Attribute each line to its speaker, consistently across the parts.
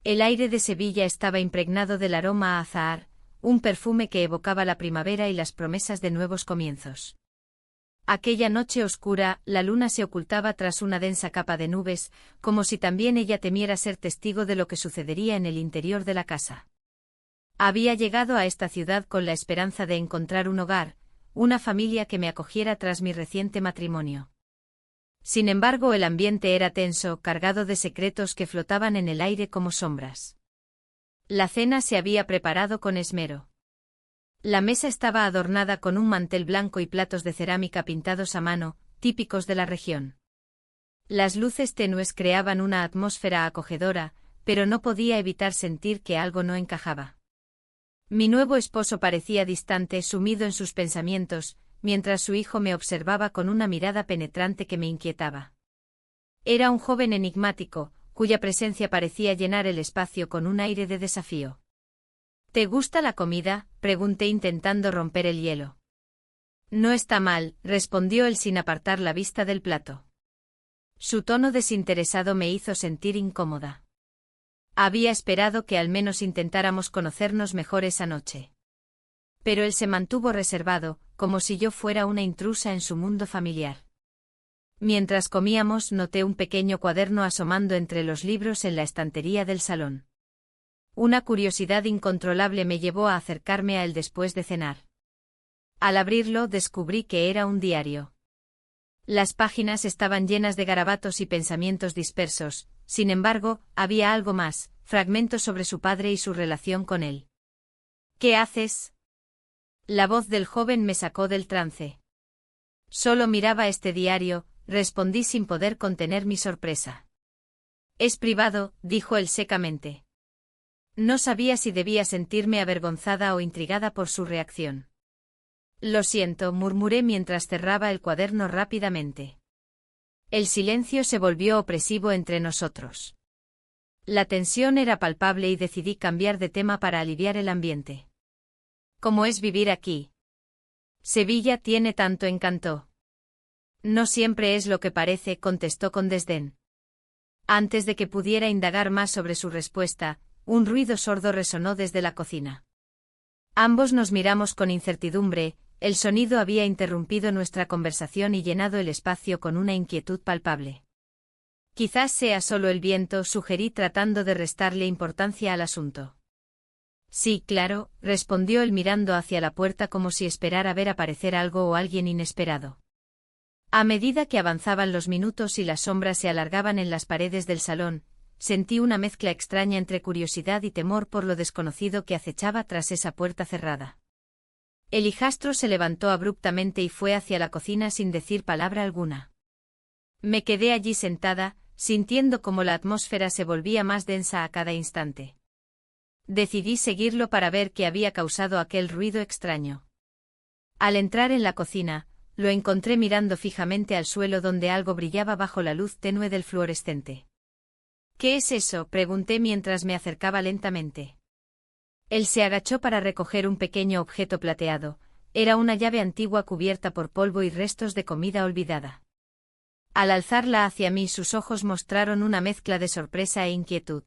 Speaker 1: El aire de Sevilla estaba impregnado del aroma a azahar, un perfume que evocaba la primavera y las promesas de nuevos comienzos. Aquella noche oscura, la luna se ocultaba tras una densa capa de nubes, como si también ella temiera ser testigo de lo que sucedería en el interior de la casa. Había llegado a esta ciudad con la esperanza de encontrar un hogar, una familia que me acogiera tras mi reciente matrimonio. Sin embargo, el ambiente era tenso, cargado de secretos que flotaban en el aire como sombras. La cena se había preparado con esmero. La mesa estaba adornada con un mantel blanco y platos de cerámica pintados a mano, típicos de la región. Las luces tenues creaban una atmósfera acogedora, pero no podía evitar sentir que algo no encajaba. Mi nuevo esposo parecía distante, sumido en sus pensamientos, mientras su hijo me observaba con una mirada penetrante que me inquietaba. Era un joven enigmático, cuya presencia parecía llenar el espacio con un aire de desafío. ¿Te gusta la comida?, pregunté intentando romper el hielo. No está mal, respondió él sin apartar la vista del plato. Su tono desinteresado me hizo sentir incómoda. Había esperado que al menos intentáramos conocernos mejor esa noche. Pero él se mantuvo reservado, como si yo fuera una intrusa en su mundo familiar. Mientras comíamos, noté un pequeño cuaderno asomando entre los libros en la estantería del salón. Una curiosidad incontrolable me llevó a acercarme a él después de cenar. Al abrirlo, descubrí que era un diario. Las páginas estaban llenas de garabatos y pensamientos dispersos, sin embargo, había algo más, fragmentos sobre su padre y su relación con él. ¿Qué haces? La voz del joven me sacó del trance. Solo miraba este diario, respondí sin poder contener mi sorpresa. Es privado, dijo él secamente. No sabía si debía sentirme avergonzada o intrigada por su reacción. Lo siento, murmuré mientras cerraba el cuaderno rápidamente. El silencio se volvió opresivo entre nosotros. La tensión era palpable y decidí cambiar de tema para aliviar el ambiente. ¿Cómo es vivir aquí? Sevilla tiene tanto encanto. No siempre es lo que parece, contestó con desdén. Antes de que pudiera indagar más sobre su respuesta, un ruido sordo resonó desde la cocina. Ambos nos miramos con incertidumbre, el sonido había interrumpido nuestra conversación y llenado el espacio con una inquietud palpable. Quizás sea solo el viento, sugerí tratando de restarle importancia al asunto. Sí, claro, respondió él mirando hacia la puerta como si esperara ver aparecer algo o alguien inesperado. A medida que avanzaban los minutos y las sombras se alargaban en las paredes del salón, sentí una mezcla extraña entre curiosidad y temor por lo desconocido que acechaba tras esa puerta cerrada. El hijastro se levantó abruptamente y fue hacia la cocina sin decir palabra alguna. Me quedé allí sentada, sintiendo cómo la atmósfera se volvía más densa a cada instante. Decidí seguirlo para ver qué había causado aquel ruido extraño. Al entrar en la cocina, lo encontré mirando fijamente al suelo donde algo brillaba bajo la luz tenue del fluorescente. ¿Qué es eso?, pregunté mientras me acercaba lentamente. Él se agachó para recoger un pequeño objeto plateado, era una llave antigua cubierta por polvo y restos de comida olvidada. Al alzarla hacia mí sus ojos mostraron una mezcla de sorpresa e inquietud.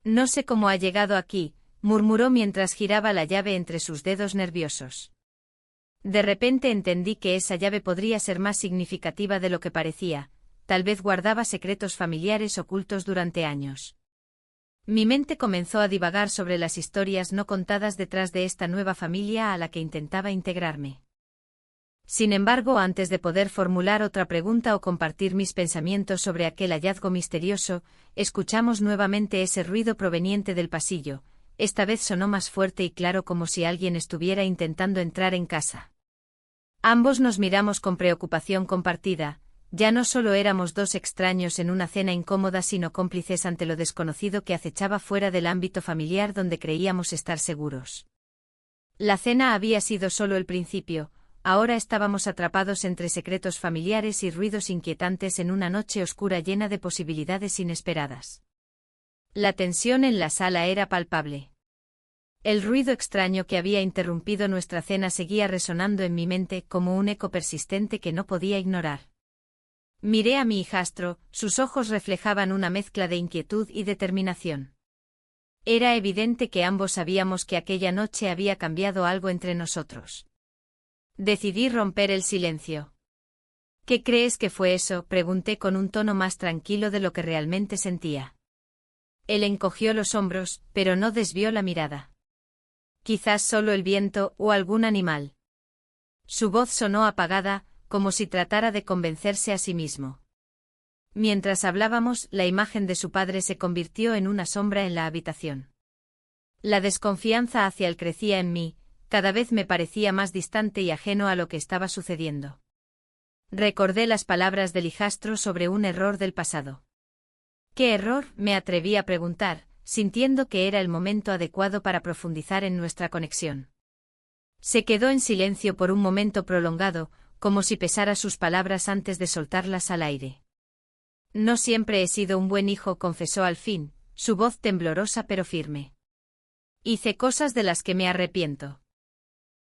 Speaker 1: No sé cómo ha llegado aquí, murmuró mientras giraba la llave entre sus dedos nerviosos. De repente entendí que esa llave podría ser más significativa de lo que parecía, tal vez guardaba secretos familiares ocultos durante años. Mi mente comenzó a divagar sobre las historias no contadas detrás de esta nueva familia a la que intentaba integrarme. Sin embargo, antes de poder formular otra pregunta o compartir mis pensamientos sobre aquel hallazgo misterioso, escuchamos nuevamente ese ruido proveniente del pasillo, esta vez sonó más fuerte y claro como si alguien estuviera intentando entrar en casa. Ambos nos miramos con preocupación compartida. Ya no solo éramos dos extraños en una cena incómoda sino cómplices ante lo desconocido que acechaba fuera del ámbito familiar donde creíamos estar seguros. La cena había sido solo el principio, ahora estábamos atrapados entre secretos familiares y ruidos inquietantes en una noche oscura llena de posibilidades inesperadas. La tensión en la sala era palpable. El ruido extraño que había interrumpido nuestra cena seguía resonando en mi mente como un eco persistente que no podía ignorar. Miré a mi hijastro, sus ojos reflejaban una mezcla de inquietud y determinación. Era evidente que ambos sabíamos que aquella noche había cambiado algo entre nosotros. Decidí romper el silencio. ¿Qué crees que fue eso?, pregunté con un tono más tranquilo de lo que realmente sentía. Él encogió los hombros, pero no desvió la mirada. Quizás solo el viento o algún animal. Su voz sonó apagada, como si tratara de convencerse a sí mismo. Mientras hablábamos, la imagen de su padre se convirtió en una sombra en la habitación. La desconfianza hacia él crecía en mí, cada vez me parecía más distante y ajeno a lo que estaba sucediendo. Recordé las palabras del hijastro sobre un error del pasado. ¿Qué error?, me atreví a preguntar, sintiendo que era el momento adecuado para profundizar en nuestra conexión. Se quedó en silencio por un momento prolongado, como si pesara sus palabras antes de soltarlas al aire. No siempre he sido un buen hijo, confesó al fin, su voz temblorosa pero firme. Hice cosas de las que me arrepiento.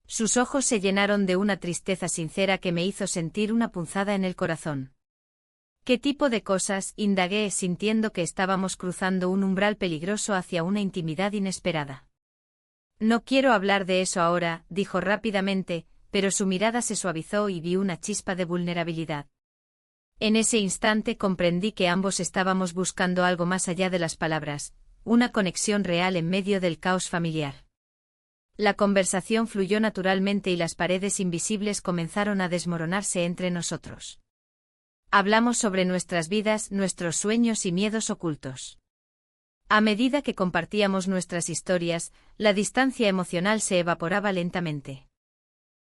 Speaker 1: Sus ojos se llenaron de una tristeza sincera que me hizo sentir una punzada en el corazón. ¿Qué tipo de cosas?, indagué, sintiendo que estábamos cruzando un umbral peligroso hacia una intimidad inesperada. No quiero hablar de eso ahora, dijo rápidamente, pero su mirada se suavizó y vi una chispa de vulnerabilidad. En ese instante comprendí que ambos estábamos buscando algo más allá de las palabras, una conexión real en medio del caos familiar. La conversación fluyó naturalmente y las paredes invisibles comenzaron a desmoronarse entre nosotros. Hablamos sobre nuestras vidas, nuestros sueños y miedos ocultos. A medida que compartíamos nuestras historias, la distancia emocional se evaporaba lentamente.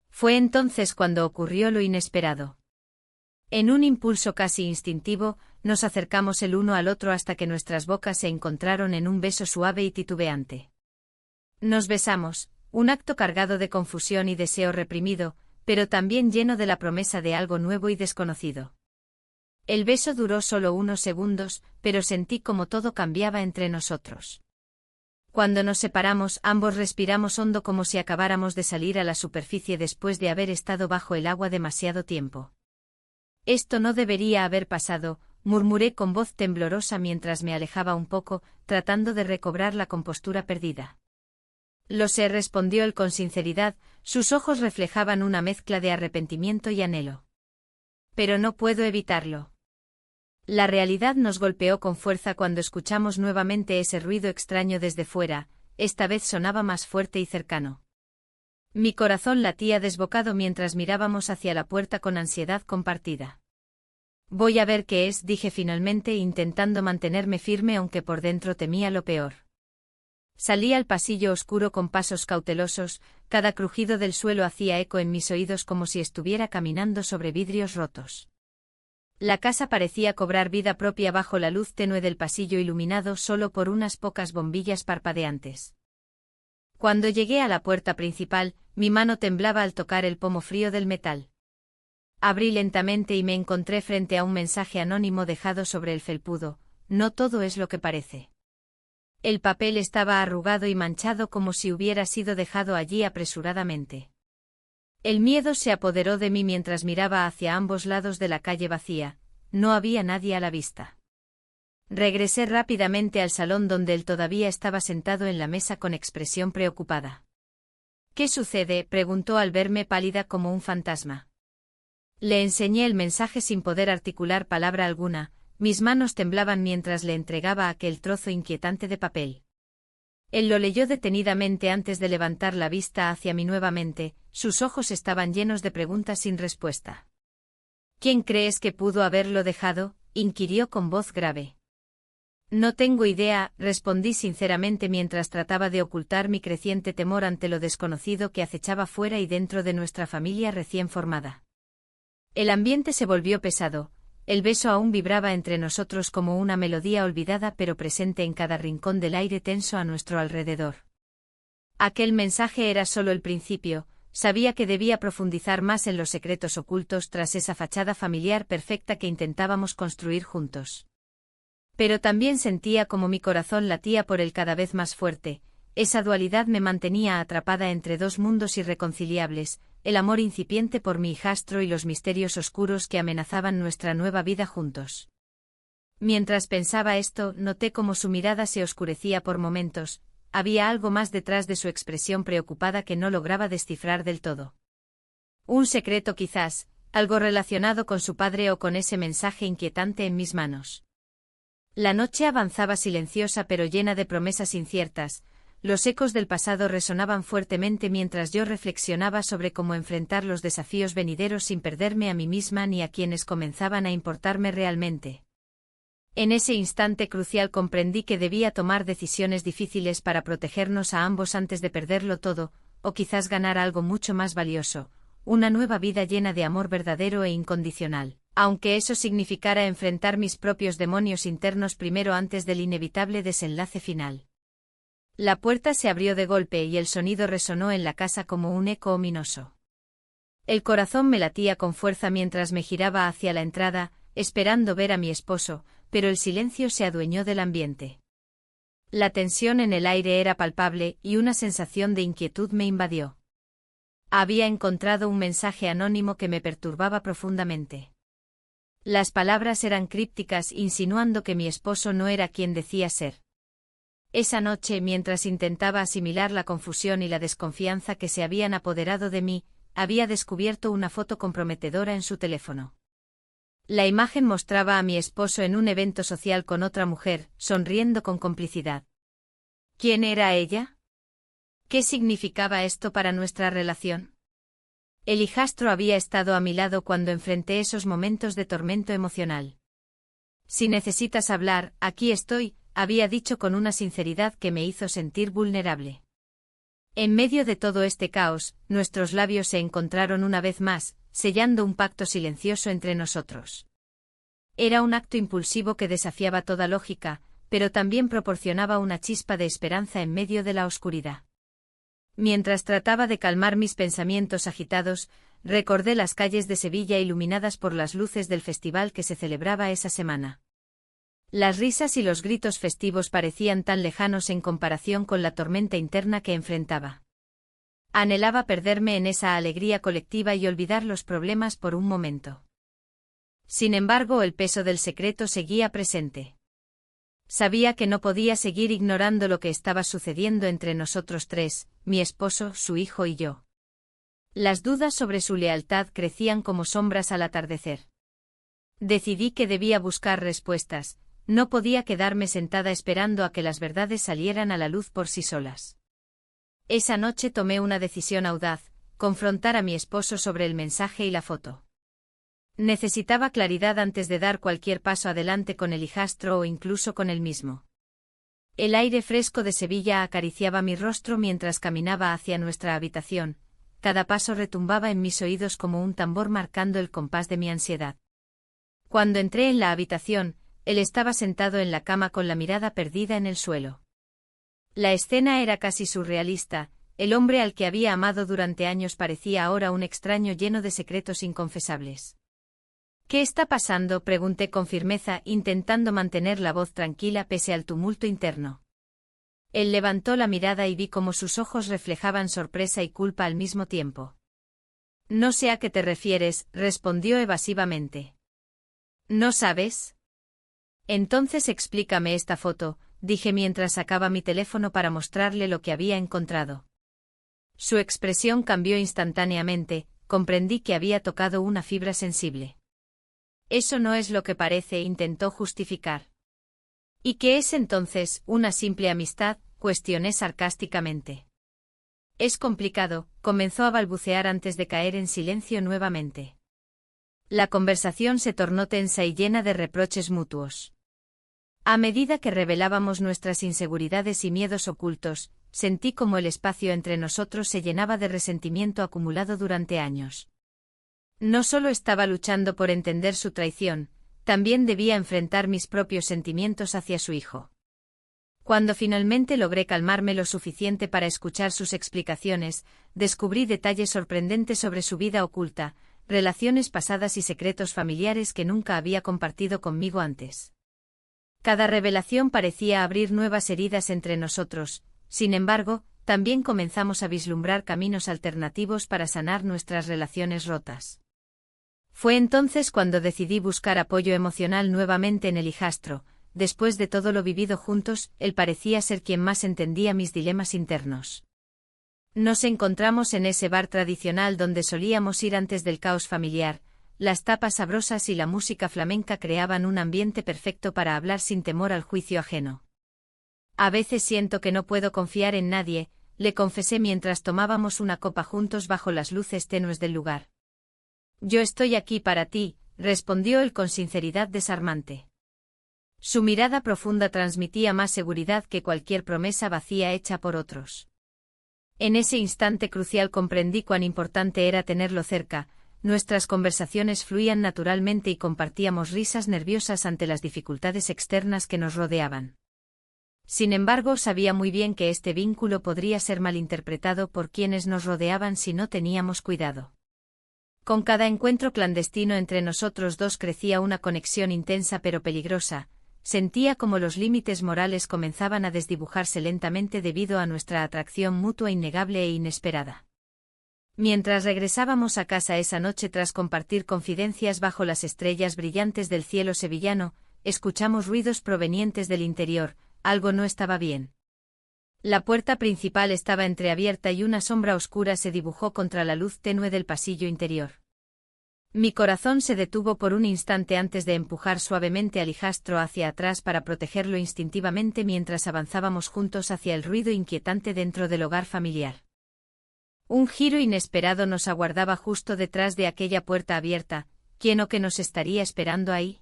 Speaker 1: Fue entonces cuando ocurrió lo inesperado. En un impulso casi instintivo, nos acercamos el uno al otro hasta que nuestras bocas se encontraron en un beso suave y titubeante. Nos besamos, un acto cargado de confusión y deseo reprimido, pero también lleno de la promesa de algo nuevo y desconocido. El beso duró solo unos segundos, pero sentí como todo cambiaba entre nosotros. Cuando nos separamos, ambos respiramos hondo como si acabáramos de salir a la superficie después de haber estado bajo el agua demasiado tiempo. Esto no debería haber pasado, murmuré con voz temblorosa mientras me alejaba un poco, tratando de recobrar la compostura perdida. Lo sé, respondió él con sinceridad, sus ojos reflejaban una mezcla de arrepentimiento y anhelo. Pero no puedo evitarlo. La realidad nos golpeó con fuerza cuando escuchamos nuevamente ese ruido extraño desde fuera, esta vez sonaba más fuerte y cercano. Mi corazón latía desbocado mientras mirábamos hacia la puerta con ansiedad compartida. Voy a ver qué es, dije finalmente intentando mantenerme firme aunque por dentro temía lo peor. Salí al pasillo oscuro con pasos cautelosos, cada crujido del suelo hacía eco en mis oídos como si estuviera caminando sobre vidrios rotos. La casa parecía cobrar vida propia bajo la luz tenue del pasillo iluminado solo por unas pocas bombillas parpadeantes. Cuando llegué a la puerta principal, mi mano temblaba al tocar el pomo frío del metal. Abrí lentamente y me encontré frente a un mensaje anónimo dejado sobre el felpudo: no todo es lo que parece. El papel estaba arrugado y manchado como si hubiera sido dejado allí apresuradamente. El miedo se apoderó de mí mientras miraba hacia ambos lados de la calle vacía, no había nadie a la vista. Regresé rápidamente al salón donde él todavía estaba sentado en la mesa con expresión preocupada. ¿Qué sucede?, preguntó al verme pálida como un fantasma. Le enseñé el mensaje sin poder articular palabra alguna, mis manos temblaban mientras le entregaba aquel trozo inquietante de papel. Él lo leyó detenidamente antes de levantar la vista hacia mí nuevamente, sus ojos estaban llenos de preguntas sin respuesta. ¿Quién crees que pudo haberlo dejado?, inquirió con voz grave. No tengo idea, respondí sinceramente mientras trataba de ocultar mi creciente temor ante lo desconocido que acechaba fuera y dentro de nuestra familia recién formada. El ambiente se volvió pesado, el beso aún vibraba entre nosotros como una melodía olvidada pero presente en cada rincón del aire tenso a nuestro alrededor. Aquel mensaje era solo el principio, sabía que debía profundizar más en los secretos ocultos tras esa fachada familiar perfecta que intentábamos construir juntos. Pero también sentía como mi corazón latía por él cada vez más fuerte, esa dualidad me mantenía atrapada entre dos mundos irreconciliables, el amor incipiente por mi hijastro y los misterios oscuros que amenazaban nuestra nueva vida juntos. Mientras pensaba esto, noté cómo su mirada se oscurecía por momentos. Había algo más detrás de su expresión preocupada que no lograba descifrar del todo. Un secreto quizás, algo relacionado con su padre o con ese mensaje inquietante en mis manos. La noche avanzaba silenciosa pero llena de promesas inciertas. Los ecos del pasado resonaban fuertemente mientras yo reflexionaba sobre cómo enfrentar los desafíos venideros sin perderme a mí misma ni a quienes comenzaban a importarme realmente. En ese instante crucial comprendí que debía tomar decisiones difíciles para protegernos a ambos antes de perderlo todo, o quizás ganar algo mucho más valioso, una nueva vida llena de amor verdadero e incondicional, aunque eso significara enfrentar mis propios demonios internos primero antes del inevitable desenlace final. La puerta se abrió de golpe y el sonido resonó en la casa como un eco ominoso. El corazón me latía con fuerza mientras me giraba hacia la entrada, esperando ver a mi esposo, pero el silencio se adueñó del ambiente. La tensión en el aire era palpable y una sensación de inquietud me invadió. Había encontrado un mensaje anónimo que me perturbaba profundamente. Las palabras eran crípticas, insinuando que mi esposo no era quien decía ser. Esa noche, mientras intentaba asimilar la confusión y la desconfianza que se habían apoderado de mí, había descubierto una foto comprometedora en su teléfono. La imagen mostraba a mi esposo en un evento social con otra mujer, sonriendo con complicidad. ¿Quién era ella? ¿Qué significaba esto para nuestra relación? El hijastro había estado a mi lado cuando enfrenté esos momentos de tormento emocional. Si necesitas hablar, aquí estoy, había dicho con una sinceridad que me hizo sentir vulnerable. En medio de todo este caos, nuestros labios se encontraron una vez más, sellando un pacto silencioso entre nosotros. Era un acto impulsivo que desafiaba toda lógica, pero también proporcionaba una chispa de esperanza en medio de la oscuridad. Mientras trataba de calmar mis pensamientos agitados, recordé las calles de Sevilla iluminadas por las luces del festival que se celebraba esa semana. Las risas y los gritos festivos parecían tan lejanos en comparación con la tormenta interna que enfrentaba. Anhelaba perderme en esa alegría colectiva y olvidar los problemas por un momento. Sin embargo, el peso del secreto seguía presente. Sabía que no podía seguir ignorando lo que estaba sucediendo entre nosotros tres, mi esposo, su hijo y yo. Las dudas sobre su lealtad crecían como sombras al atardecer. Decidí que debía buscar respuestas, no podía quedarme sentada esperando a que las verdades salieran a la luz por sí solas. Esa noche tomé una decisión audaz, confrontar a mi esposo sobre el mensaje y la foto. Necesitaba claridad antes de dar cualquier paso adelante con el hijastro o incluso con él mismo. El aire fresco de Sevilla acariciaba mi rostro mientras caminaba hacia nuestra habitación, cada paso retumbaba en mis oídos como un tambor marcando el compás de mi ansiedad. Cuando entré en la habitación, él estaba sentado en la cama con la mirada perdida en el suelo. La escena era casi surrealista, el hombre al que había amado durante años parecía ahora un extraño lleno de secretos inconfesables. ¿Qué está pasando?, pregunté con firmeza, intentando mantener la voz tranquila pese al tumulto interno. Él levantó la mirada y vi cómo sus ojos reflejaban sorpresa y culpa al mismo tiempo. No sé a qué te refieres, respondió evasivamente. ¿No sabes? Entonces explícame esta foto, dije mientras sacaba mi teléfono para mostrarle lo que había encontrado. Su expresión cambió instantáneamente, comprendí que había tocado una fibra sensible. Eso no es lo que parece, intentó justificar. ¿Y qué es entonces, una simple amistad?, cuestioné sarcásticamente. Es complicado, comenzó a balbucear antes de caer en silencio nuevamente. La conversación se tornó tensa y llena de reproches mutuos. A medida que revelábamos nuestras inseguridades y miedos ocultos, sentí como el espacio entre nosotros se llenaba de resentimiento acumulado durante años. No solo estaba luchando por entender su traición, también debía enfrentar mis propios sentimientos hacia su hijo. Cuando finalmente logré calmarme lo suficiente para escuchar sus explicaciones, descubrí detalles sorprendentes sobre su vida oculta, relaciones pasadas y secretos familiares que nunca había compartido conmigo antes. Cada revelación parecía abrir nuevas heridas entre nosotros, sin embargo, también comenzamos a vislumbrar caminos alternativos para sanar nuestras relaciones rotas. Fue entonces cuando decidí buscar apoyo emocional nuevamente en el hijastro. Después de todo lo vivido juntos, él parecía ser quien más entendía mis dilemas internos. Nos encontramos en ese bar tradicional donde solíamos ir antes del caos familiar. Las tapas sabrosas y la música flamenca creaban un ambiente perfecto para hablar sin temor al juicio ajeno. A veces siento que no puedo confiar en nadie, le confesé mientras tomábamos una copa juntos bajo las luces tenues del lugar. Yo estoy aquí para ti, respondió él con sinceridad desarmante. Su mirada profunda transmitía más seguridad que cualquier promesa vacía hecha por otros. En ese instante crucial comprendí cuán importante era tenerlo cerca. Nuestras conversaciones fluían naturalmente y compartíamos risas nerviosas ante las dificultades externas que nos rodeaban. Sin embargo, sabía muy bien que este vínculo podría ser malinterpretado por quienes nos rodeaban si no teníamos cuidado. Con cada encuentro clandestino entre nosotros dos crecía una conexión intensa pero peligrosa. Sentía como los límites morales comenzaban a desdibujarse lentamente debido a nuestra atracción mutua innegable e inesperada. Mientras regresábamos a casa esa noche tras compartir confidencias bajo las estrellas brillantes del cielo sevillano, escuchamos ruidos provenientes del interior. Algo no estaba bien. La puerta principal estaba entreabierta y una sombra oscura se dibujó contra la luz tenue del pasillo interior. Mi corazón se detuvo por un instante antes de empujar suavemente al hijastro hacia atrás para protegerlo instintivamente mientras avanzábamos juntos hacia el ruido inquietante dentro del hogar familiar. Un giro inesperado nos aguardaba justo detrás de aquella puerta abierta. ¿Quién o qué nos estaría esperando ahí?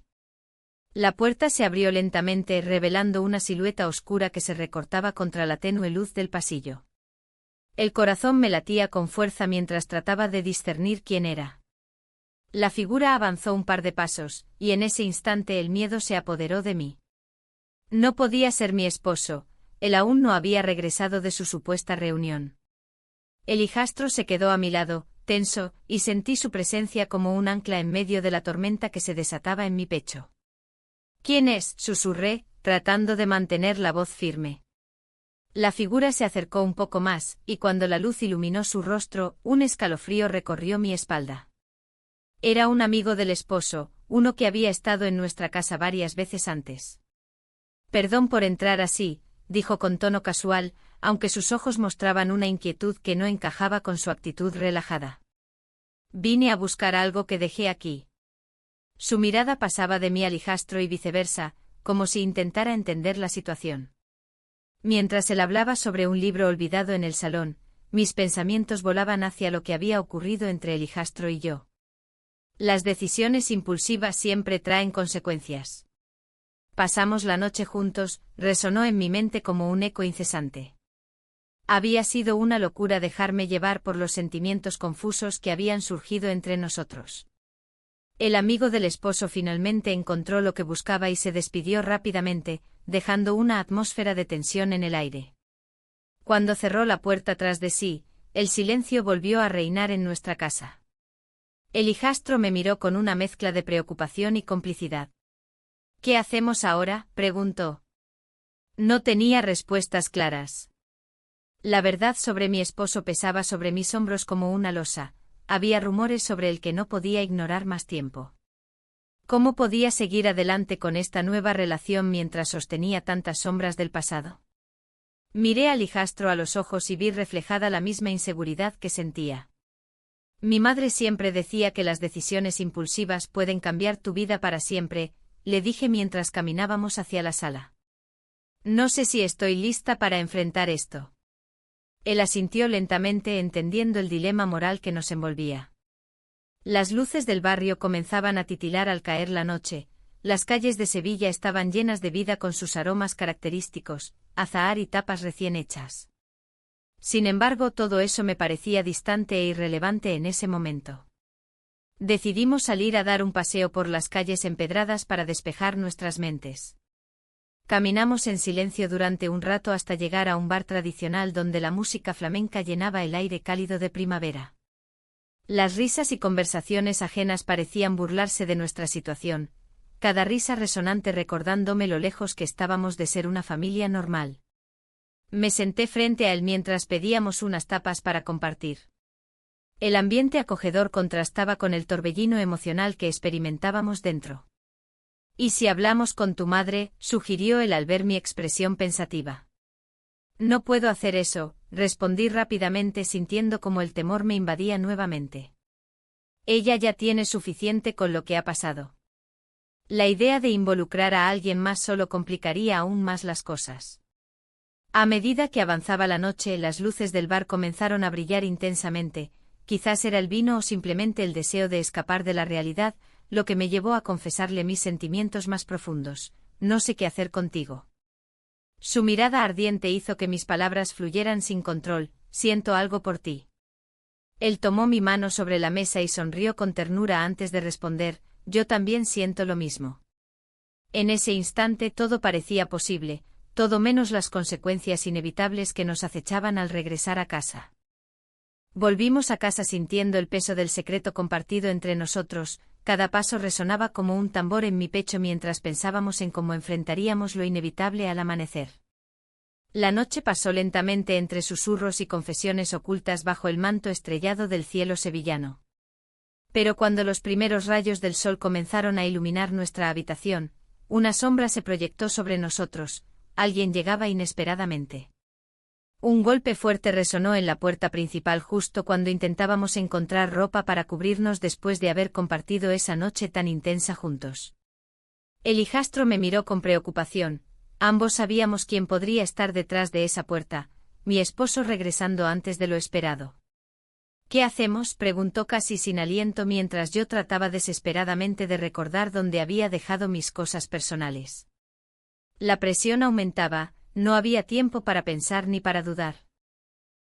Speaker 1: La puerta se abrió lentamente, revelando una silueta oscura que se recortaba contra la tenue luz del pasillo. El corazón me latía con fuerza mientras trataba de discernir quién era. La figura avanzó un par de pasos, y en ese instante el miedo se apoderó de mí. No podía ser mi esposo, él aún no había regresado de su supuesta reunión. El hijastro se quedó a mi lado, tenso, y sentí su presencia como un ancla en medio de la tormenta que se desataba en mi pecho. ¿Quién es?, susurré, tratando de mantener la voz firme. La figura se acercó un poco más, y cuando la luz iluminó su rostro, un escalofrío recorrió mi espalda. Era un amigo del esposo, uno que había estado en nuestra casa varias veces antes. Perdón por entrar así, dijo con tono casual, aunque sus ojos mostraban una inquietud que no encajaba con su actitud relajada. Vine a buscar algo que dejé aquí. Su mirada pasaba de mí al hijastro y viceversa, como si intentara entender la situación. Mientras él hablaba sobre un libro olvidado en el salón, mis pensamientos volaban hacia lo que había ocurrido entre el hijastro y yo. Las decisiones impulsivas siempre traen consecuencias. Pasamos la noche juntos, resonó en mi mente como un eco incesante. Había sido una locura dejarme llevar por los sentimientos confusos que habían surgido entre nosotros. El amigo del esposo finalmente encontró lo que buscaba y se despidió rápidamente, dejando una atmósfera de tensión en el aire. Cuando cerró la puerta tras de sí, el silencio volvió a reinar en nuestra casa. El hijastro me miró con una mezcla de preocupación y complicidad. ¿Qué hacemos ahora?, preguntó. No tenía respuestas claras. La verdad sobre mi esposo pesaba sobre mis hombros como una losa. Había rumores sobre el que no podía ignorar más tiempo. ¿Cómo podía seguir adelante con esta nueva relación mientras sostenía tantas sombras del pasado? Miré al hijastro a los ojos y vi reflejada la misma inseguridad que sentía. Mi madre siempre decía que las decisiones impulsivas pueden cambiar tu vida para siempre, le dije mientras caminábamos hacia la sala. No sé si estoy lista para enfrentar esto. Él asintió lentamente, entendiendo el dilema moral que nos envolvía. Las luces del barrio comenzaban a titilar al caer la noche. Las calles de Sevilla estaban llenas de vida con sus aromas característicos, azahar y tapas recién hechas. Sin embargo, todo eso me parecía distante e irrelevante en ese momento. Decidimos salir a dar un paseo por las calles empedradas para despejar nuestras mentes. Caminamos en silencio durante un rato hasta llegar a un bar tradicional donde la música flamenca llenaba el aire cálido de primavera. Las risas y conversaciones ajenas parecían burlarse de nuestra situación, cada risa resonante recordándome lo lejos que estábamos de ser una familia normal. Me senté frente a él mientras pedíamos unas tapas para compartir. El ambiente acogedor contrastaba con el torbellino emocional que experimentábamos dentro. «¿Y si hablamos con tu madre?», sugirió él al ver mi expresión pensativa. «No puedo hacer eso», respondí rápidamente sintiendo como el temor me invadía nuevamente. «Ella ya tiene suficiente con lo que ha pasado». La idea de involucrar a alguien más solo complicaría aún más las cosas. A medida que avanzaba la noche, las luces del bar comenzaron a brillar intensamente. Quizás era el vino o simplemente el deseo de escapar de la realidad, lo que me llevó a confesarle mis sentimientos más profundos. «No sé qué hacer contigo». Su mirada ardiente hizo que mis palabras fluyeran sin control. «Siento algo por ti». Él tomó mi mano sobre la mesa y sonrió con ternura antes de responder: «Yo también siento lo mismo». En ese instante todo parecía posible, todo menos las consecuencias inevitables que nos acechaban al regresar a casa. Volvimos a casa sintiendo el peso del secreto compartido entre nosotros. Cada paso resonaba como un tambor en mi pecho mientras pensábamos en cómo enfrentaríamos lo inevitable al amanecer. La noche pasó lentamente entre susurros y confesiones ocultas bajo el manto estrellado del cielo sevillano. Pero cuando los primeros rayos del sol comenzaron a iluminar nuestra habitación, una sombra se proyectó sobre nosotros. Alguien llegaba inesperadamente. Un golpe fuerte resonó en la puerta principal justo cuando intentábamos encontrar ropa para cubrirnos después de haber compartido esa noche tan intensa juntos. El hijastro me miró con preocupación. Ambos sabíamos quién podría estar detrás de esa puerta, mi esposo regresando antes de lo esperado. «¿Qué hacemos?», preguntó casi sin aliento mientras yo trataba desesperadamente de recordar dónde había dejado mis cosas personales. La presión aumentaba. No había tiempo para pensar ni para dudar.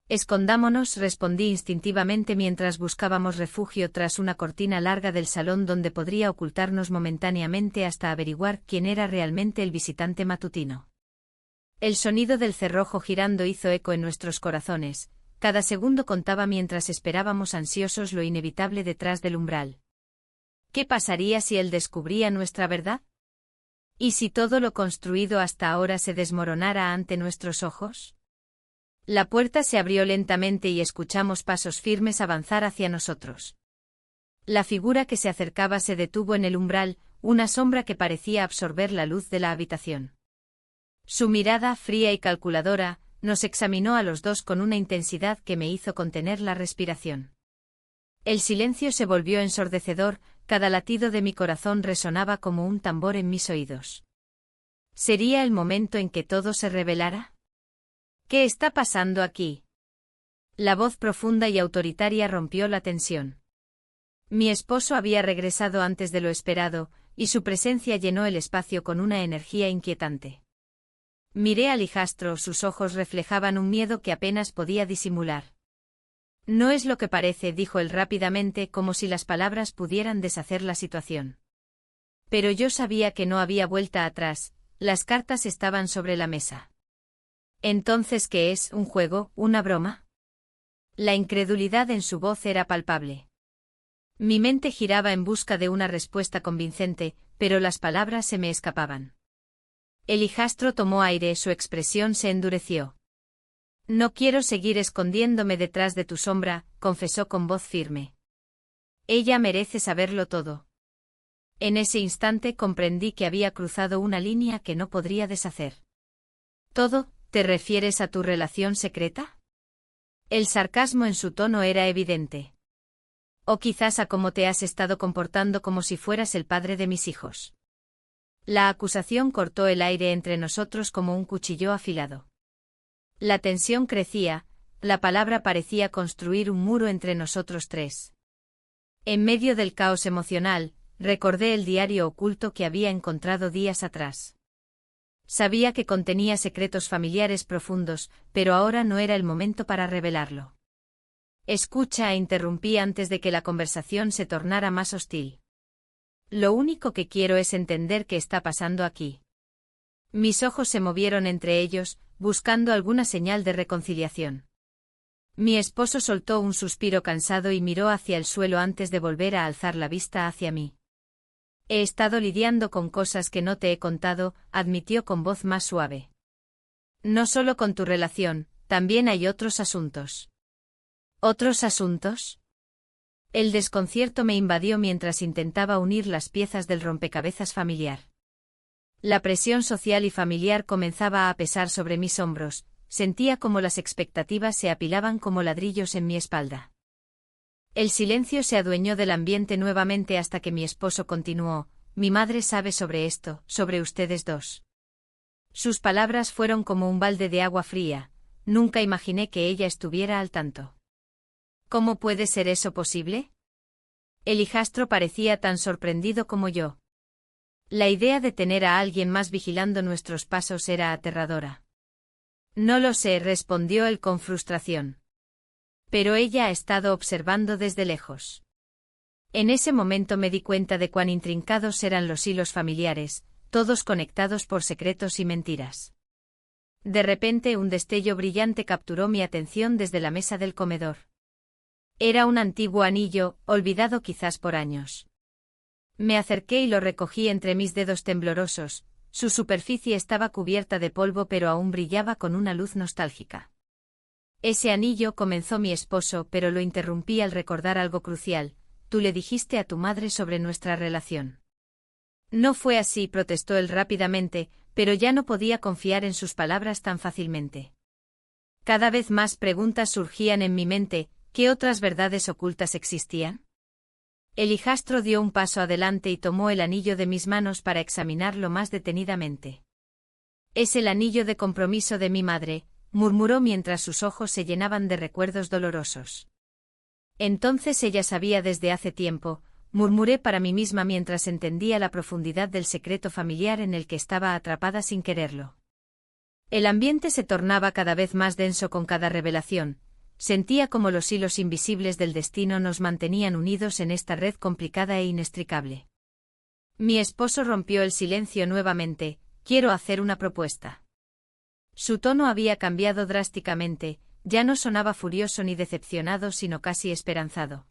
Speaker 1: «Escondámonos», respondí instintivamente mientras buscábamos refugio tras una cortina larga del salón donde podría ocultarnos momentáneamente hasta averiguar quién era realmente el visitante matutino. El sonido del cerrojo girando hizo eco en nuestros corazones. Cada segundo contaba mientras esperábamos ansiosos lo inevitable detrás del umbral. ¿Qué pasaría si él descubría nuestra verdad? ¿Y si todo lo construido hasta ahora se desmoronara ante nuestros ojos? La puerta se abrió lentamente y escuchamos pasos firmes avanzar hacia nosotros. La figura que se acercaba se detuvo en el umbral, una sombra que parecía absorber la luz de la habitación. Su mirada, fría y calculadora, nos examinó a los dos con una intensidad que me hizo contener la respiración. El silencio se volvió ensordecedor. Cada latido de mi corazón resonaba como un tambor en mis oídos. ¿Sería el momento en que todo se revelara? «¿Qué está pasando aquí?». La voz profunda y autoritaria rompió la tensión. Mi esposo había regresado antes de lo esperado, y su presencia llenó el espacio con una energía inquietante. Miré al hijastro, sus ojos reflejaban un miedo que apenas podía disimular. «No es lo que parece», dijo él rápidamente, como si las palabras pudieran deshacer la situación. Pero yo sabía que no había vuelta atrás, las cartas estaban sobre la mesa. «¿Entonces qué es? ¿Un juego? ¿Una broma?». La incredulidad en su voz era palpable. Mi mente giraba en busca de una respuesta convincente, pero las palabras se me escapaban. El hijastro tomó aire, su expresión se endureció. «No quiero seguir escondiéndome detrás de tu sombra», confesó con voz firme. «Ella merece saberlo todo». En ese instante comprendí que había cruzado una línea que no podría deshacer. «¿Todo? ¿Te refieres a tu relación secreta?». El sarcasmo en su tono era evidente. «O quizás a cómo te has estado comportando como si fueras el padre de mis hijos». La acusación cortó el aire entre nosotros como un cuchillo afilado. La tensión crecía, la palabra parecía construir un muro entre nosotros tres. En medio del caos emocional, recordé el diario oculto que había encontrado días atrás. Sabía que contenía secretos familiares profundos, pero ahora no era el momento para revelarlo. «Escucha», interrumpí antes de que la conversación se tornara más hostil. «Lo único que quiero es entender qué está pasando aquí». Mis ojos se movieron entre ellos, buscando alguna señal de reconciliación. Mi esposo soltó un suspiro cansado y miró hacia el suelo antes de volver a alzar la vista hacia mí. «He estado lidiando con cosas que no te he contado», admitió con voz más suave. «No solo con tu relación, también hay otros asuntos». «¿Otros asuntos?». El desconcierto me invadió mientras intentaba unir las piezas del rompecabezas familiar. La presión social y familiar comenzaba a pesar sobre mis hombros, sentía como las expectativas se apilaban como ladrillos en mi espalda. El silencio se adueñó del ambiente nuevamente hasta que mi esposo continuó: mi madre sabe sobre esto, sobre ustedes dos. Sus palabras fueron como un balde de agua fría, nunca imaginé que ella estuviera al tanto. ¿Cómo puede ser eso posible? El hijastro parecía tan sorprendido como yo. La idea de tener a alguien más vigilando nuestros pasos era aterradora. No lo sé, respondió él con frustración. Pero ella ha estado observando desde lejos. En ese momento me di cuenta de cuán intrincados eran los hilos familiares, todos conectados por secretos y mentiras. De repente un destello brillante capturó mi atención desde la mesa del comedor. Era un antiguo anillo, olvidado quizás por años. Me acerqué y lo recogí entre mis dedos temblorosos, su superficie estaba cubierta de polvo pero aún brillaba con una luz nostálgica. Ese anillo, comenzó mi esposo, pero lo interrumpí al recordar algo crucial: tú le dijiste a tu madre sobre nuestra relación. No fue así, protestó él rápidamente, pero ya no podía confiar en sus palabras tan fácilmente. Cada vez más preguntas surgían en mi mente: ¿qué otras verdades ocultas existían? El hijastro dio un paso adelante y tomó el anillo de mis manos para examinarlo más detenidamente. Es el anillo de compromiso de mi madre, murmuró mientras sus ojos se llenaban de recuerdos dolorosos. Entonces ella sabía desde hace tiempo, murmuré para mí misma mientras entendía la profundidad del secreto familiar en el que estaba atrapada sin quererlo. El ambiente se tornaba cada vez más denso con cada revelación. Sentía como los hilos invisibles del destino nos mantenían unidos en esta red complicada e inextricable. Mi esposo rompió el silencio nuevamente: quiero hacer una propuesta. Su tono había cambiado drásticamente, ya no sonaba furioso ni decepcionado sino casi esperanzado.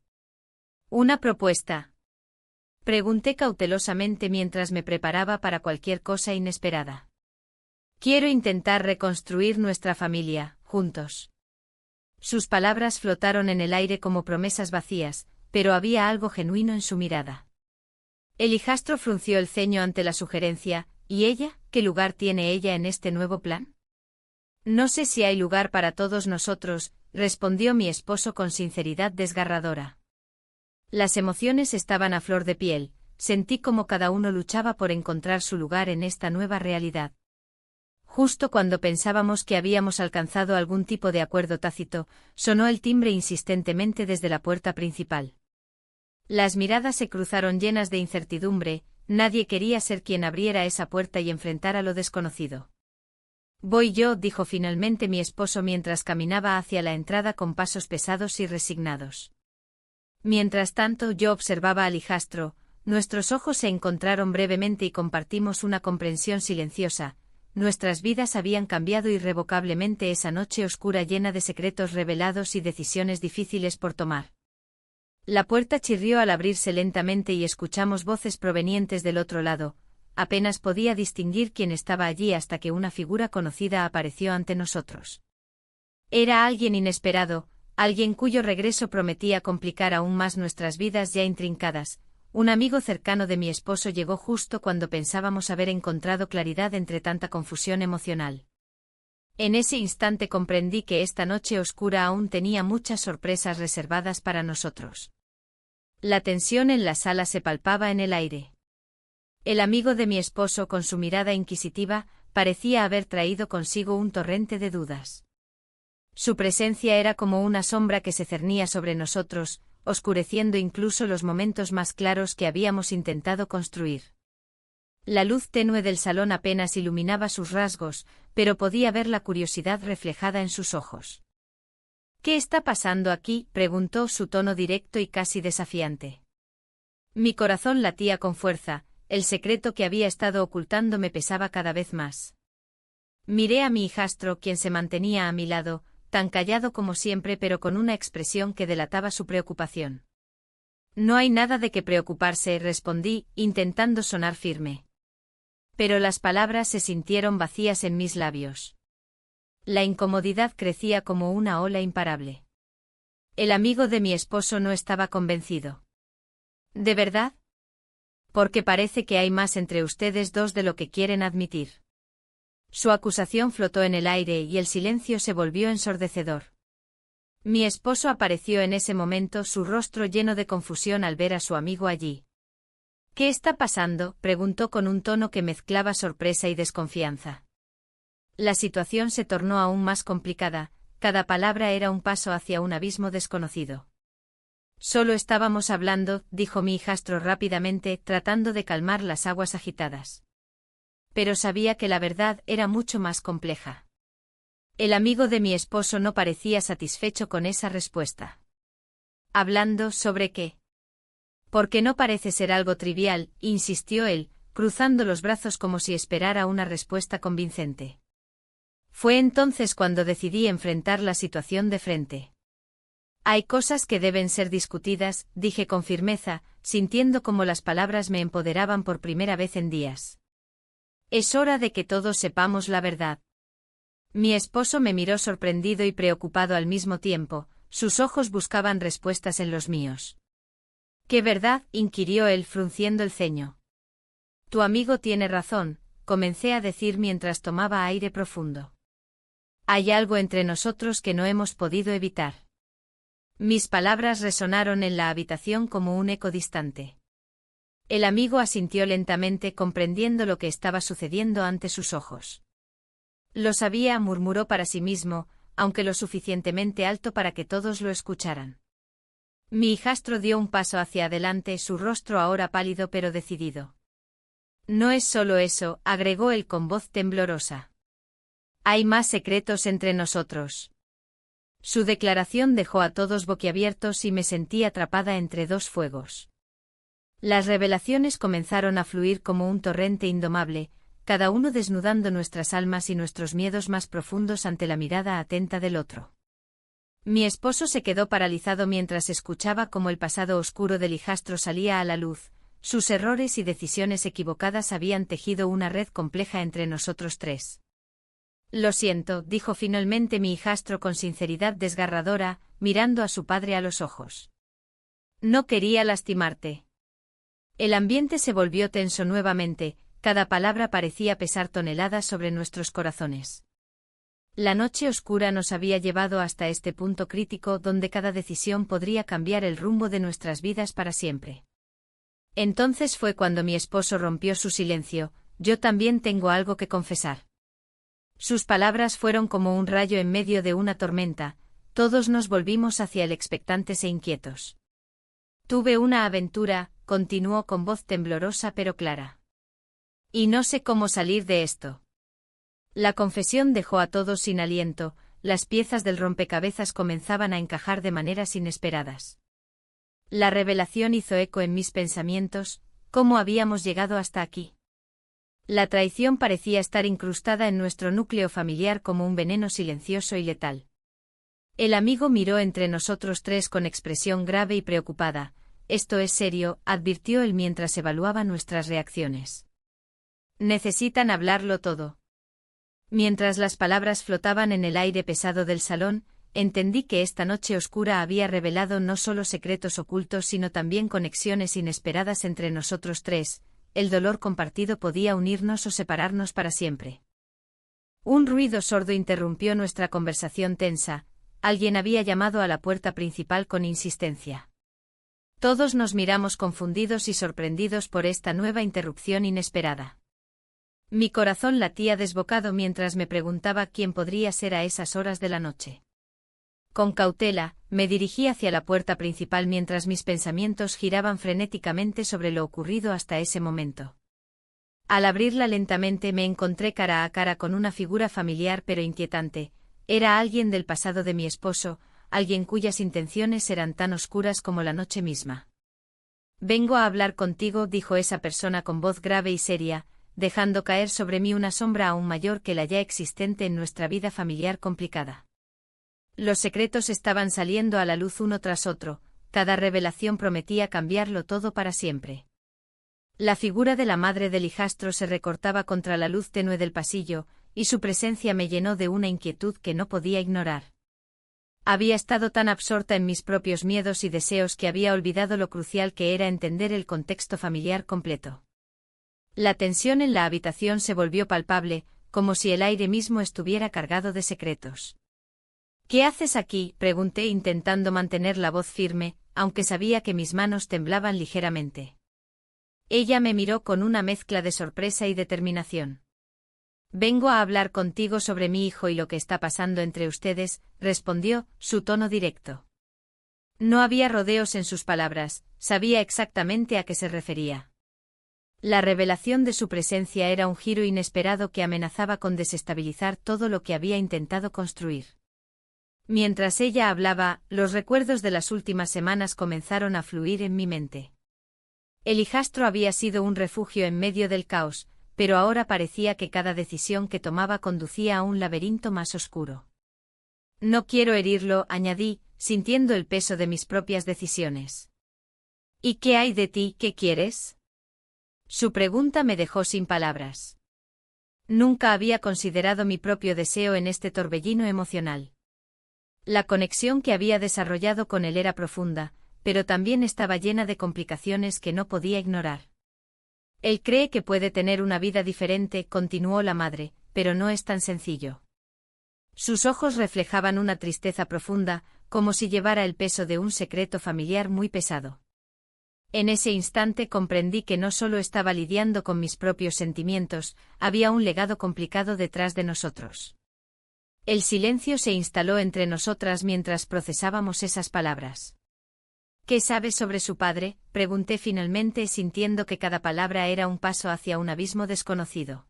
Speaker 1: ¿Una propuesta? Pregunté cautelosamente mientras me preparaba para cualquier cosa inesperada. Quiero intentar reconstruir nuestra familia, juntos. Sus palabras flotaron en el aire como promesas vacías, pero había algo genuino en su mirada. El hijastro frunció el ceño ante la sugerencia: ¿y ella? ¿Qué lugar tiene ella en este nuevo plan? No sé si hay lugar para todos nosotros, respondió mi esposo con sinceridad desgarradora. Las emociones estaban a flor de piel, sentí como cada uno luchaba por encontrar su lugar en esta nueva realidad. Justo cuando pensábamos que habíamos alcanzado algún tipo de acuerdo tácito, sonó el timbre insistentemente desde la puerta principal. Las miradas se cruzaron llenas de incertidumbre, nadie quería ser quien abriera esa puerta y enfrentara lo desconocido. Voy yo, dijo finalmente mi esposo mientras caminaba hacia la entrada con pasos pesados y resignados. Mientras tanto yo observaba al hijastro, nuestros ojos se encontraron brevemente y compartimos una comprensión silenciosa. Nuestras vidas habían cambiado irrevocablemente esa noche oscura llena de secretos revelados y decisiones difíciles por tomar. La puerta chirrió al abrirse lentamente y escuchamos voces provenientes del otro lado. Apenas podía distinguir quién estaba allí hasta que una figura conocida apareció ante nosotros. Era alguien inesperado, alguien cuyo regreso prometía complicar aún más nuestras vidas ya intrincadas. Un amigo cercano de mi esposo llegó justo cuando pensábamos haber encontrado claridad entre tanta confusión emocional. En ese instante comprendí que esta noche oscura aún tenía muchas sorpresas reservadas para nosotros. La tensión en la sala se palpaba en el aire. El amigo de mi esposo, con su mirada inquisitiva, parecía haber traído consigo un torrente de dudas. Su presencia era como una sombra que se cernía sobre nosotros, oscureciendo incluso los momentos más claros que habíamos intentado construir. La luz tenue del salón apenas iluminaba sus rasgos, pero podía ver la curiosidad reflejada en sus ojos. ¿Qué está pasando aquí?, preguntó, su tono directo y casi desafiante. Mi corazón latía con fuerza, el secreto que había estado ocultando me pesaba cada vez más. Miré a mi hijastro, quien se mantenía a mi lado, tan callado como siempre pero con una expresión que delataba su preocupación. No hay nada de qué preocuparse, respondí, intentando sonar firme. Pero las palabras se sintieron vacías en mis labios. La incomodidad crecía como una ola imparable. El amigo de mi esposo no estaba convencido. ¿De verdad? Porque parece que hay más entre ustedes dos de lo que quieren admitir. Su acusación flotó en el aire y el silencio se volvió ensordecedor. Mi esposo apareció en ese momento, su rostro lleno de confusión al ver a su amigo allí. ¿Qué está pasando?, preguntó con un tono que mezclaba sorpresa y desconfianza. La situación se tornó aún más complicada, cada palabra era un paso hacia un abismo desconocido. Solo estábamos hablando, dijo mi hijastro rápidamente, tratando de calmar las aguas agitadas. Pero sabía que la verdad era mucho más compleja. El amigo de mi esposo no parecía satisfecho con esa respuesta. ¿Hablando sobre qué? Porque no parece ser algo trivial, insistió él, cruzando los brazos como si esperara una respuesta convincente. Fue entonces cuando decidí enfrentar la situación de frente. Hay cosas que deben ser discutidas, dije con firmeza, sintiendo como las palabras me empoderaban por primera vez en días. Es hora de que todos sepamos la verdad. Mi esposo me miró sorprendido y preocupado al mismo tiempo, sus ojos buscaban respuestas en los míos. ¿Qué verdad?, inquirió él frunciendo el ceño. Tu amigo tiene razón, comencé a decir mientras tomaba aire profundo. Hay algo entre nosotros que no hemos podido evitar. Mis palabras resonaron en la habitación como un eco distante. El amigo asintió lentamente comprendiendo lo que estaba sucediendo ante sus ojos. Lo sabía, murmuró para sí mismo, aunque lo suficientemente alto para que todos lo escucharan. Mi hijastro dio un paso hacia adelante, su rostro ahora pálido pero decidido. No es solo eso, agregó él con voz temblorosa. Hay más secretos entre nosotros. Su declaración dejó a todos boquiabiertos y me sentí atrapada entre dos fuegos. Las revelaciones comenzaron a fluir como un torrente indomable, cada uno desnudando nuestras almas y nuestros miedos más profundos ante la mirada atenta del otro. Mi esposo se quedó paralizado mientras escuchaba cómo el pasado oscuro del hijastro salía a la luz, sus errores y decisiones equivocadas habían tejido una red compleja entre nosotros tres. Lo siento, dijo finalmente mi hijastro con sinceridad desgarradora, mirando a su padre a los ojos. No quería lastimarte. El ambiente se volvió tenso nuevamente, cada palabra parecía pesar toneladas sobre nuestros corazones. La noche oscura nos había llevado hasta este punto crítico donde cada decisión podría cambiar el rumbo de nuestras vidas para siempre. Entonces fue cuando mi esposo rompió su silencio, yo también tengo algo que confesar. Sus palabras fueron como un rayo en medio de una tormenta, todos nos volvimos hacia él expectantes e inquietos. Tuve una aventura, continuó con voz temblorosa pero clara. Y no sé cómo salir de esto. La confesión dejó a todos sin aliento, las piezas del rompecabezas comenzaban a encajar de maneras inesperadas. La revelación hizo eco en mis pensamientos, ¿cómo habíamos llegado hasta aquí? La traición parecía estar incrustada en nuestro núcleo familiar como un veneno silencioso y letal. El amigo miró entre nosotros tres con expresión grave y preocupada. Esto es serio, advirtió él mientras evaluaba nuestras reacciones. Necesitan hablarlo todo. Mientras las palabras flotaban en el aire pesado del salón, entendí que esta noche oscura había revelado no solo secretos ocultos sino también conexiones inesperadas entre nosotros tres. El dolor compartido podía unirnos o separarnos para siempre. Un ruido sordo interrumpió nuestra conversación tensa, alguien había llamado a la puerta principal con insistencia. Todos nos miramos confundidos y sorprendidos por esta nueva interrupción inesperada. Mi corazón latía desbocado mientras me preguntaba quién podría ser a esas horas de la noche. Con cautela, me dirigí hacia la puerta principal mientras mis pensamientos giraban frenéticamente sobre lo ocurrido hasta ese momento. Al abrirla lentamente me encontré cara a cara con una figura familiar pero inquietante. Era alguien del pasado de mi esposo, alguien cuyas intenciones eran tan oscuras como la noche misma. Vengo a hablar contigo, dijo esa persona con voz grave y seria, dejando caer sobre mí una sombra aún mayor que la ya existente en nuestra vida familiar complicada. Los secretos estaban saliendo a la luz uno tras otro, cada revelación prometía cambiarlo todo para siempre. La figura de la madre del hijastro se recortaba contra la luz tenue del pasillo, y su presencia me llenó de una inquietud que no podía ignorar. Había estado tan absorta en mis propios miedos y deseos que había olvidado lo crucial que era entender el contexto familiar completo. La tensión en la habitación se volvió palpable, como si el aire mismo estuviera cargado de secretos. «¿Qué haces aquí?», pregunté intentando mantener la voz firme, aunque sabía que mis manos temblaban ligeramente. Ella me miró con una mezcla de sorpresa y determinación. «Vengo a hablar contigo sobre mi hijo y lo que está pasando entre ustedes», respondió, su tono directo. No había rodeos en sus palabras, sabía exactamente a qué se refería. La revelación de su presencia era un giro inesperado que amenazaba con desestabilizar todo lo que había intentado construir. Mientras ella hablaba, los recuerdos de las últimas semanas comenzaron a fluir en mi mente. El hijastro había sido un refugio en medio del caos, pero ahora parecía que cada decisión que tomaba conducía a un laberinto más oscuro. «No quiero herirlo», añadí, sintiendo el peso de mis propias decisiones. «¿Y qué hay de ti? ¿Qué quieres?». Su pregunta me dejó sin palabras. Nunca había considerado mi propio deseo en este torbellino emocional. La conexión que había desarrollado con él era profunda, pero también estaba llena de complicaciones que no podía ignorar. «Él cree que puede tener una vida diferente», continuó la madre, «pero no es tan sencillo». Sus ojos reflejaban una tristeza profunda, como si llevara el peso de un secreto familiar muy pesado. En ese instante comprendí que no solo estaba lidiando con mis propios sentimientos, había un legado complicado detrás de nosotros. El silencio se instaló entre nosotras mientras procesábamos esas palabras. «¿Qué sabes sobre su padre?», pregunté finalmente sintiendo que cada palabra era un paso hacia un abismo desconocido.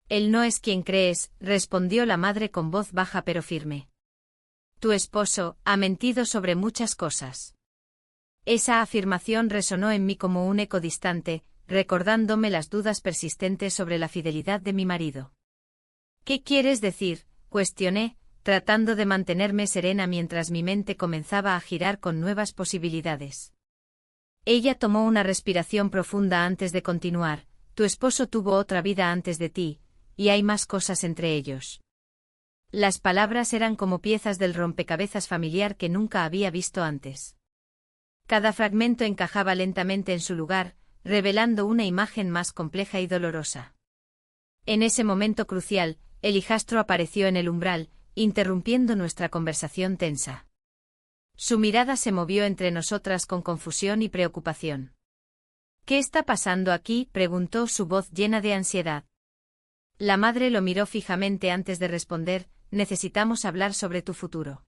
Speaker 1: «Él no es quien crees», respondió la madre con voz baja pero firme. «Tu esposo ha mentido sobre muchas cosas». Esa afirmación resonó en mí como un eco distante, recordándome las dudas persistentes sobre la fidelidad de mi marido. «¿Qué quieres decir?», cuestioné, tratando de mantenerme serena mientras mi mente comenzaba a girar con nuevas posibilidades. Ella tomó una respiración profunda antes de continuar. «Tu esposo tuvo otra vida antes de ti, y hay más cosas entre ellos». Las palabras eran como piezas del rompecabezas familiar que nunca había visto antes. Cada fragmento encajaba lentamente en su lugar, revelando una imagen más compleja y dolorosa. En ese momento crucial, el hijastro apareció en el umbral, interrumpiendo nuestra conversación tensa. Su mirada se movió entre nosotras con confusión y preocupación. «¿Qué está pasando aquí?», preguntó su voz llena de ansiedad. La madre lo miró fijamente antes de responder: «Necesitamos hablar sobre tu futuro».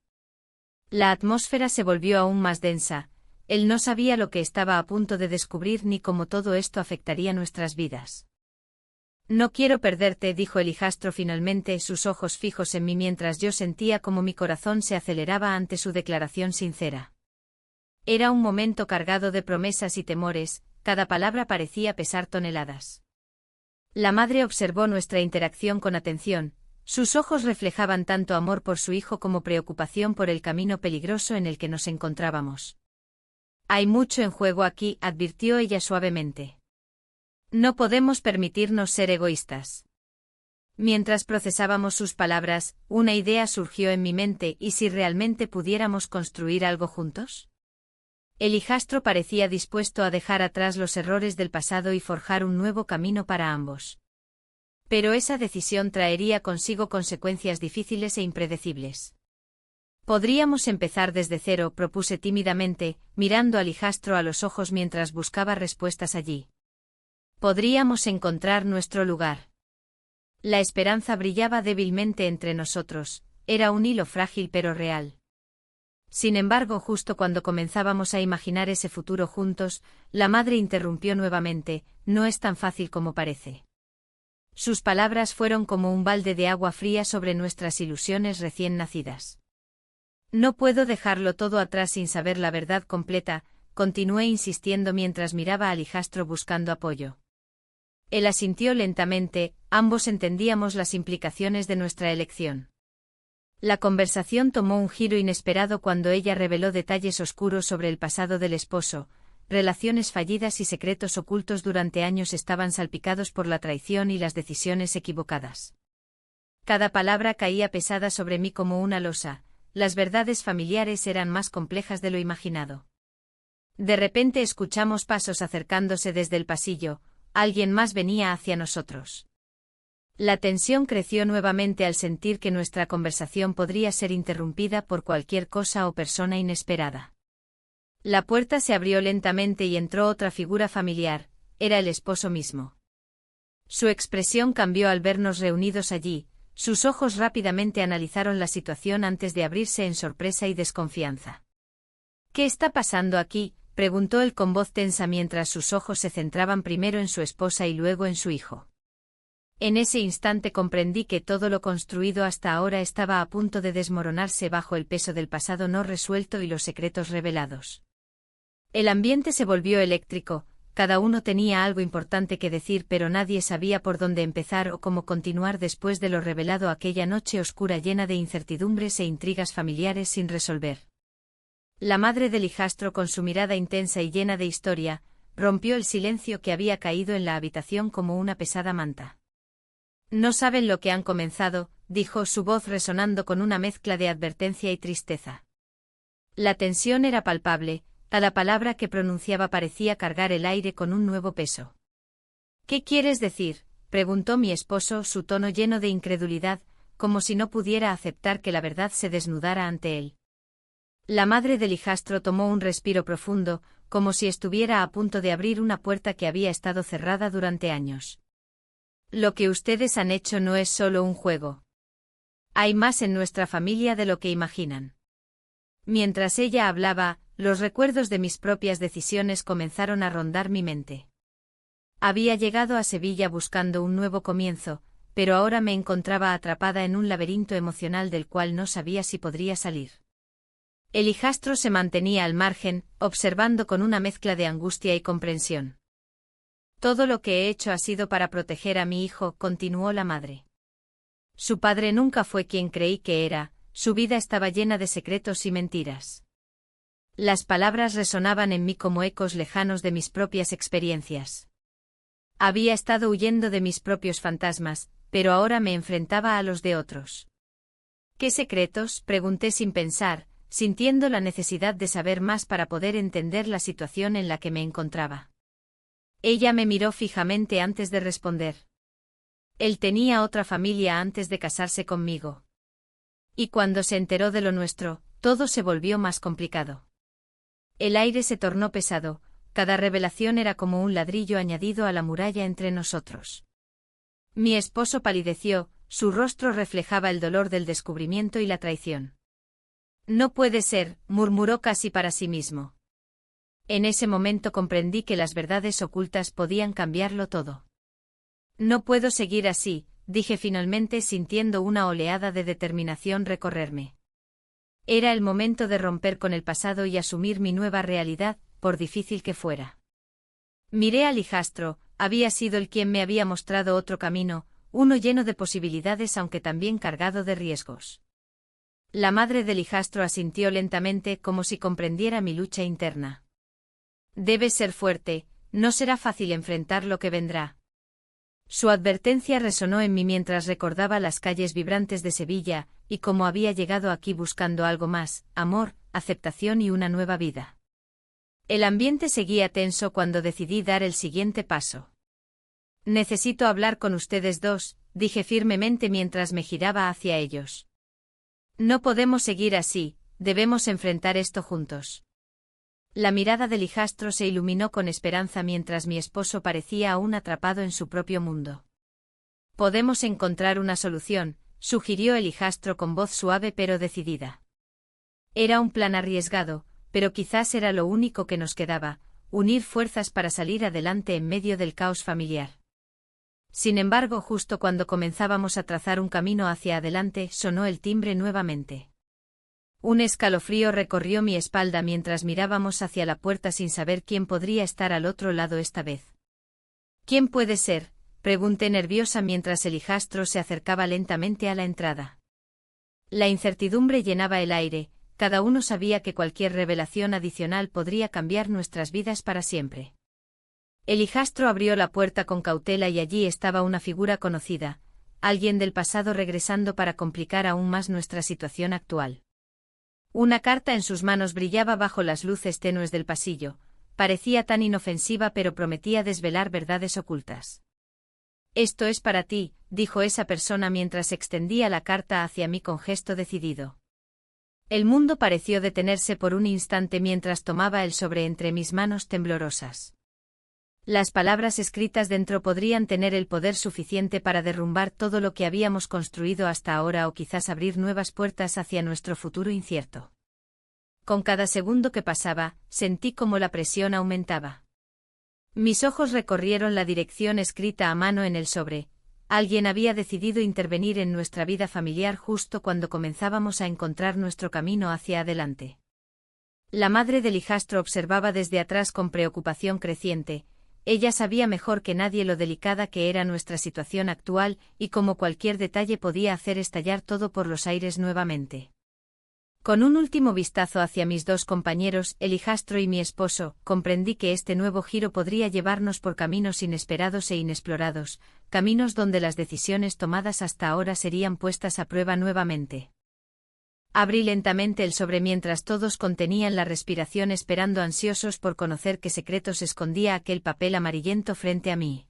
Speaker 1: La atmósfera se volvió aún más densa. Él no sabía lo que estaba a punto de descubrir ni cómo todo esto afectaría nuestras vidas. «No quiero perderte», dijo el hijastro finalmente, sus ojos fijos en mí mientras yo sentía como mi corazón se aceleraba ante su declaración sincera. Era un momento cargado de promesas y temores, cada palabra parecía pesar toneladas. La madre observó nuestra interacción con atención, sus ojos reflejaban tanto amor por su hijo como preocupación por el camino peligroso en el que nos encontrábamos. «Hay mucho en juego aquí», advirtió ella suavemente. «No podemos permitirnos ser egoístas». Mientras procesábamos sus palabras, una idea surgió en mi mente: ¿y si realmente pudiéramos construir algo juntos? El hijastro parecía dispuesto a dejar atrás los errores del pasado y forjar un nuevo camino para ambos. Pero esa decisión traería consigo consecuencias difíciles e impredecibles. «Podríamos empezar desde cero», propuse tímidamente, mirando al hijastro a los ojos mientras buscaba respuestas allí. «Podríamos encontrar nuestro lugar». La esperanza brillaba débilmente entre nosotros, era un hilo frágil pero real. Sin embargo, justo cuando comenzábamos a imaginar ese futuro juntos, la madre interrumpió nuevamente: «No es tan fácil como parece». Sus palabras fueron como un balde de agua fría sobre nuestras ilusiones recién nacidas. «No puedo dejarlo todo atrás sin saber la verdad completa», continué insistiendo mientras miraba al hijastro buscando apoyo. Él asintió lentamente, ambos entendíamos las implicaciones de nuestra elección. La conversación tomó un giro inesperado cuando ella reveló detalles oscuros sobre el pasado del esposo. Relaciones fallidas y secretos ocultos durante años estaban salpicados por la traición y las decisiones equivocadas. Cada palabra caía pesada sobre mí como una losa, las verdades familiares eran más complejas de lo imaginado. De repente escuchamos pasos acercándose desde el pasillo, alguien más venía hacia nosotros. La tensión creció nuevamente al sentir que nuestra conversación podría ser interrumpida por cualquier cosa o persona inesperada. La puerta se abrió lentamente y entró otra figura familiar, era el esposo mismo. Su expresión cambió al vernos reunidos allí, sus ojos rápidamente analizaron la situación antes de abrirse en sorpresa y desconfianza. ¿Qué está pasando aquí?, preguntó él con voz tensa mientras sus ojos se centraban primero en su esposa y luego en su hijo. En ese instante comprendí que todo lo construido hasta ahora estaba a punto de desmoronarse bajo el peso del pasado no resuelto y los secretos revelados. El ambiente se volvió eléctrico, cada uno tenía algo importante que decir pero nadie sabía por dónde empezar o cómo continuar después de lo revelado aquella noche oscura llena de incertidumbres e intrigas familiares sin resolver. La madre del hijastro, con su mirada intensa y llena de historia, rompió el silencio que había caído en la habitación como una pesada manta. No saben lo que han comenzado, dijo, su voz resonando con una mezcla de advertencia y tristeza. La tensión era palpable, cada palabra que pronunciaba parecía cargar el aire con un nuevo peso. ¿Qué quieres decir?, preguntó mi esposo, su tono lleno de incredulidad, como si no pudiera aceptar que la verdad se desnudara ante él. La madre del hijastro tomó un respiro profundo, como si estuviera a punto de abrir una puerta que había estado cerrada durante años. Lo que ustedes han hecho no es solo un juego. Hay más en nuestra familia de lo que imaginan. Mientras ella hablaba, los recuerdos de mis propias decisiones comenzaron a rondar mi mente. Había llegado a Sevilla buscando un nuevo comienzo, pero ahora me encontraba atrapada en un laberinto emocional del cual no sabía si podría salir. El hijastro se mantenía al margen, observando con una mezcla de angustia y comprensión. Todo lo que he hecho ha sido para proteger a mi hijo, continuó la madre. Su padre nunca fue quien creí que era, su vida estaba llena de secretos y mentiras. Las palabras resonaban en mí como ecos lejanos de mis propias experiencias. Había estado huyendo de mis propios fantasmas, pero ahora me enfrentaba a los de otros. ¿Qué secretos?, pregunté sin pensar, sintiendo la necesidad de saber más para poder entender la situación en la que me encontraba. Ella me miró fijamente antes de responder. Él tenía otra familia antes de casarse conmigo. Y cuando se enteró de lo nuestro, todo se volvió más complicado. El aire se tornó pesado, cada revelación era como un ladrillo añadido a la muralla entre nosotros. Mi esposo palideció, su rostro reflejaba el dolor del descubrimiento y la traición. No puede ser, murmuró casi para sí mismo. En ese momento comprendí que las verdades ocultas podían cambiarlo todo. No puedo seguir así, dije finalmente sintiendo una oleada de determinación recorrerme. Era el momento de romper con el pasado y asumir mi nueva realidad, por difícil que fuera. Miré al hijastro, había sido él quien me había mostrado otro camino, uno lleno de posibilidades aunque también cargado de riesgos. La madre del hijastro asintió lentamente como si comprendiera mi lucha interna. Debes ser fuerte, no será fácil enfrentar lo que vendrá. Su advertencia resonó en mí mientras recordaba las calles vibrantes de Sevilla, y cómo había llegado aquí buscando algo más, amor, aceptación y una nueva vida. El ambiente seguía tenso cuando decidí dar el siguiente paso. Necesito hablar con ustedes dos, dije firmemente mientras me giraba hacia ellos. No podemos seguir así, debemos enfrentar esto juntos. La mirada del hijastro se iluminó con esperanza mientras mi esposo parecía aún atrapado en su propio mundo. Podemos encontrar una solución, sugirió el hijastro con voz suave pero decidida. Era un plan arriesgado, pero quizás era lo único que nos quedaba, unir fuerzas para salir adelante en medio del caos familiar. Sin embargo, justo cuando comenzábamos a trazar un camino hacia adelante, sonó el timbre nuevamente. Un escalofrío recorrió mi espalda mientras mirábamos hacia la puerta sin saber quién podría estar al otro lado esta vez. ¿Quién puede ser?, pregunté nerviosa mientras el hijastro se acercaba lentamente a la entrada. La incertidumbre llenaba el aire, cada uno sabía que cualquier revelación adicional podría cambiar nuestras vidas para siempre. El hijastro abrió la puerta con cautela y allí estaba una figura conocida, alguien del pasado regresando para complicar aún más nuestra situación actual. Una carta en sus manos brillaba bajo las luces tenues del pasillo, parecía tan inofensiva pero prometía desvelar verdades ocultas. «Esto es para ti», dijo esa persona mientras extendía la carta hacia mí con gesto decidido. El mundo pareció detenerse por un instante mientras tomaba el sobre entre mis manos temblorosas. Las palabras escritas dentro podrían tener el poder suficiente para derrumbar todo lo que habíamos construido hasta ahora o quizás abrir nuevas puertas hacia nuestro futuro incierto. Con cada segundo que pasaba, sentí como la presión aumentaba. Mis ojos recorrieron la dirección escrita a mano en el sobre. Alguien había decidido intervenir en nuestra vida familiar justo cuando comenzábamos a encontrar nuestro camino hacia adelante. La madre del hijastro observaba desde atrás con preocupación creciente. Ella sabía mejor que nadie lo delicada que era nuestra situación actual y cómo cualquier detalle podía hacer estallar todo por los aires nuevamente. Con un último vistazo hacia mis dos compañeros, el hijastro y mi esposo, comprendí que este nuevo giro podría llevarnos por caminos inesperados e inexplorados, caminos donde las decisiones tomadas hasta ahora serían puestas a prueba nuevamente. Abrí lentamente el sobre mientras todos contenían la respiración esperando ansiosos por conocer qué secretos escondía aquel papel amarillento frente a mí.